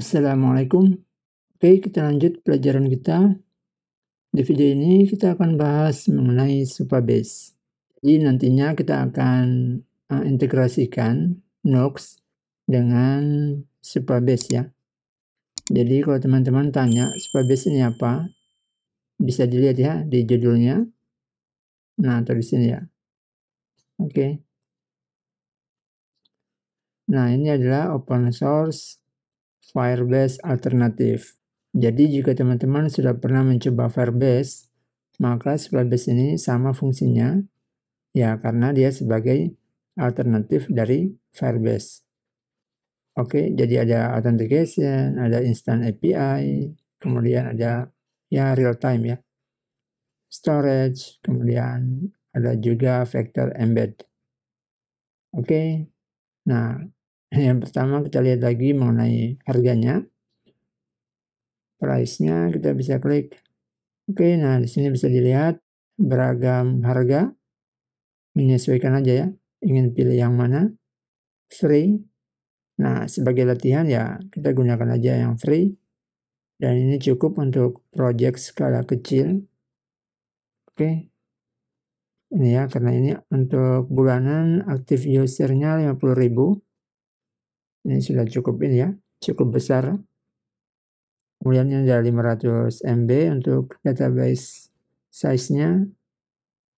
Assalamualaikum. Oke, kita lanjut pelajaran kita. Di video ini kita akan bahas mengenai Supabase. Jadi nantinya kita akan integrasikan Nux dengan Supabase ya. Jadi kalau teman-teman tanya Supabase ini apa, bisa dilihat ya di judulnya. Nah, atau di sini ya. Oke. Nah, ini adalah open source Firebase alternatif. Jadi jika teman-teman sudah pernah mencoba Firebase, maka Supabase ini sama fungsinya ya karena dia sebagai alternatif dari Firebase. Oke, jadi ada authentication, ada instant API, kemudian ada ya real time ya, storage, kemudian ada juga vector embed. Oke, nah yang pertama kita lihat lagi mengenai harganya. Price-nya kita bisa klik. Oke, nah di sini bisa dilihat beragam harga. Menyesuaikan aja ya, ingin pilih yang mana. Free. Nah, sebagai latihan ya kita gunakan aja yang free. Dan ini cukup untuk project skala kecil. Oke. Ini ya, karena ini untuk bulanan aktif usernya 50.000. Ini sudah cukup ini ya, cukup besar. Kemudian ini ada 500 MB untuk database size-nya.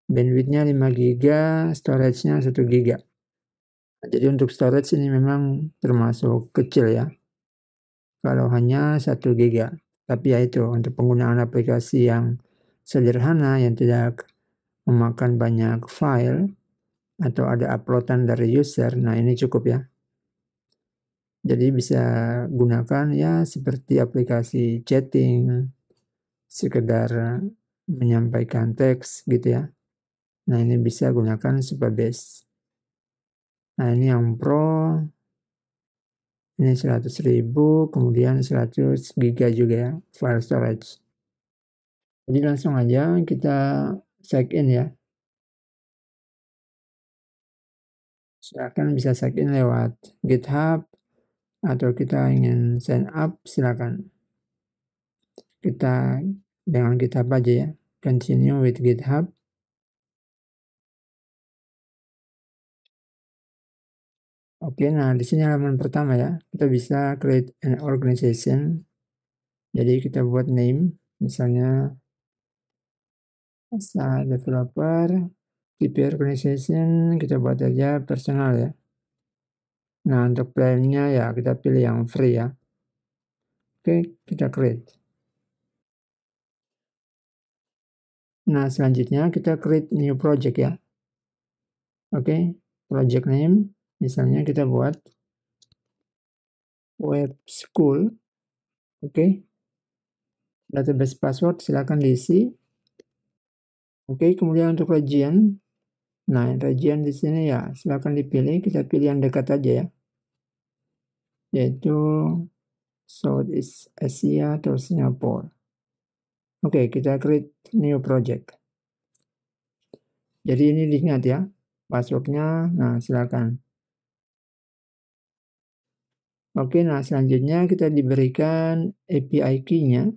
Bandwidth-nya 5 GB, storage-nya 1 GB. Jadi untuk storage ini memang termasuk kecil ya. Kalau hanya 1 GB. Tapi ya itu untuk penggunaan aplikasi yang sederhana yang tidak memakan banyak file atau ada uploadan dari user. Nah, ini cukup ya. Jadi bisa gunakan ya seperti aplikasi chatting, sekedar menyampaikan teks gitu ya. Nah, ini bisa gunakan Supabase. Nah, ini yang Pro. Ini 100.000, kemudian 100 GB juga ya, file storage. Jadi langsung aja kita check in ya. Silakan bisa check in lewat GitHub atau kita ingin sign up, silakan. Kita dengan GitHub aja ya. Continue with GitHub. Oke, nah di sini halaman pertama ya. Kita bisa create an organization. Jadi kita buat name, misalnya asal developer, tipe organization kita buat aja personal ya. Nah, untuk plan-nya ya kita pilih yang free ya. Oke, kita create. Nah, selanjutnya kita create new project ya. Oke, project name misalnya kita buat web school. Oke. Database password silakan diisi. Oke, kemudian untuk region. Nah, region di sini ya silakan dipilih, kita pilih yang dekat aja ya. Yaitu Southeast Asia atau Singapura. Oke, kita create new project. Jadi ini diingat ya, passwordnya. Nah, silakan. Oke, nah selanjutnya kita diberikan API key-nya.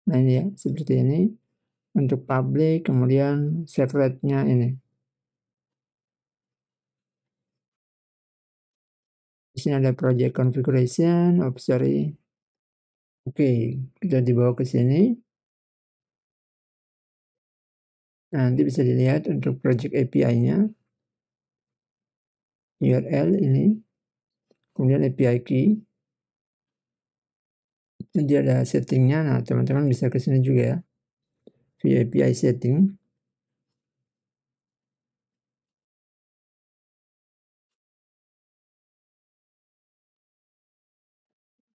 Nah ini ya, seperti ini. Untuk public, kemudian secret-nya ini. Di sini ada project configuration, sorry. Oke, kita dibawa ke sini. Nanti bisa dilihat untuk project API-nya. URL ini. Kemudian API key. Nanti ada settingnya. Nah, teman-teman bisa ke sini juga ya. Via API setting.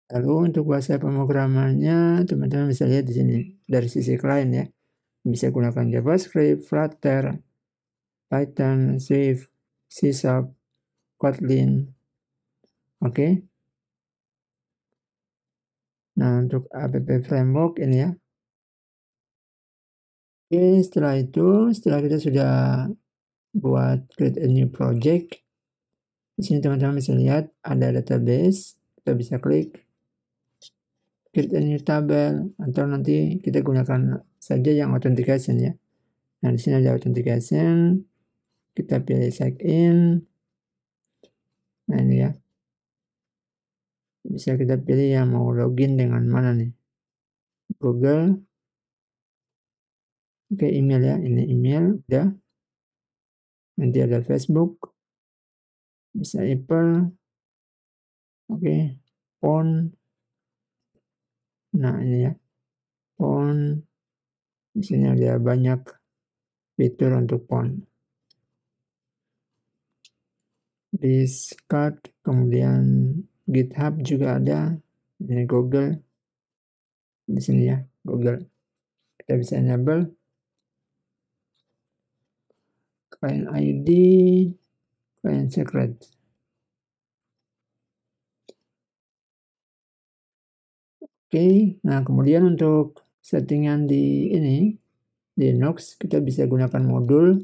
Lalu untuk bahasa pemrogramannya, teman-teman bisa lihat di sini. Dari sisi klien ya. Bisa gunakan JavaScript, Flutter, Python, Swift, C#, Kotlin. Oke. Nah, untuk app framework ini ya. Oke, setelah kita sudah buat create a new project. Di sini teman-teman bisa lihat ada database. Kita bisa klik. create a new table, atau nanti kita gunakan saja yang authentication ya. Nah, di sini ada authentication, kita pilih sign in. Nah, ini ya. Bisa kita pilih yang mau login dengan mana nih. Google. Oke, email ya. Ini email udah. Nanti ada Facebook. Bisa Apple. Oke, phone. Nah, ini ya. Phone. Di sini ada banyak fitur untuk phone. Discard, kemudian GitHub juga ada. Ini Google. Di sini ya, Google. Kita bisa enable. Client ID, client secret. Oke, nah kemudian untuk settingan di ini, di Nox, kita bisa gunakan modul,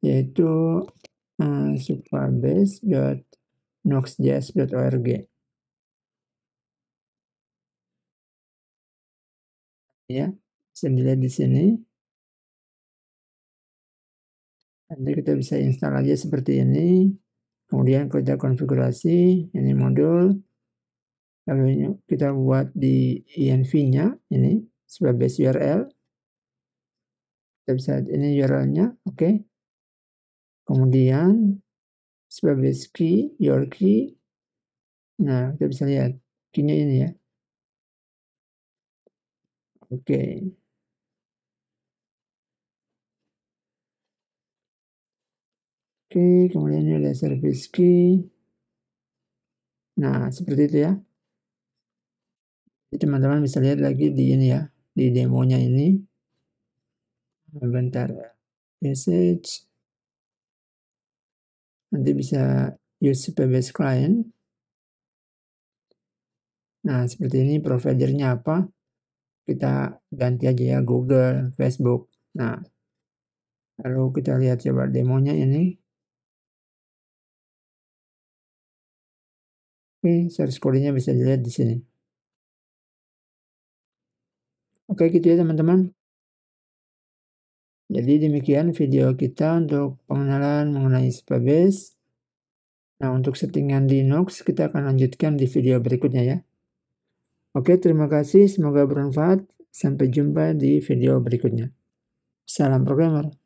yaitu supabase.noxjs.org. Ya, bisa dilihat di sini. Nanti kita bisa install aja seperti ini. Kemudian kita konfigurasi ini modul. Lalu kita buat di env-nya ini sebagai URL. Kita bisa ini URL-nya, oke. Kemudian sebagai key, your key. Nah, kita bisa lihat key-nya ini ya. Oke. Oke, kemudian ini ada service key. Nah, seperti itu ya. Jadi teman-teman bisa lihat lagi di ini ya, di demonya ini. Bentar, message. Nanti bisa use Supabase client. Nah, seperti ini providernya apa? Kita ganti aja ya, Google, Facebook. Nah, lalu kita lihat coba demonya ini. Oke, source code-nya bisa dilihat di sini. Oke, gitu ya teman-teman. Jadi demikian video kita untuk pengenalan mengenai Supabase. Nah, untuk settingan di Nox kita akan lanjutkan di video berikutnya ya. Oke, terima kasih. Semoga bermanfaat. Sampai jumpa di video berikutnya. Salam programmer.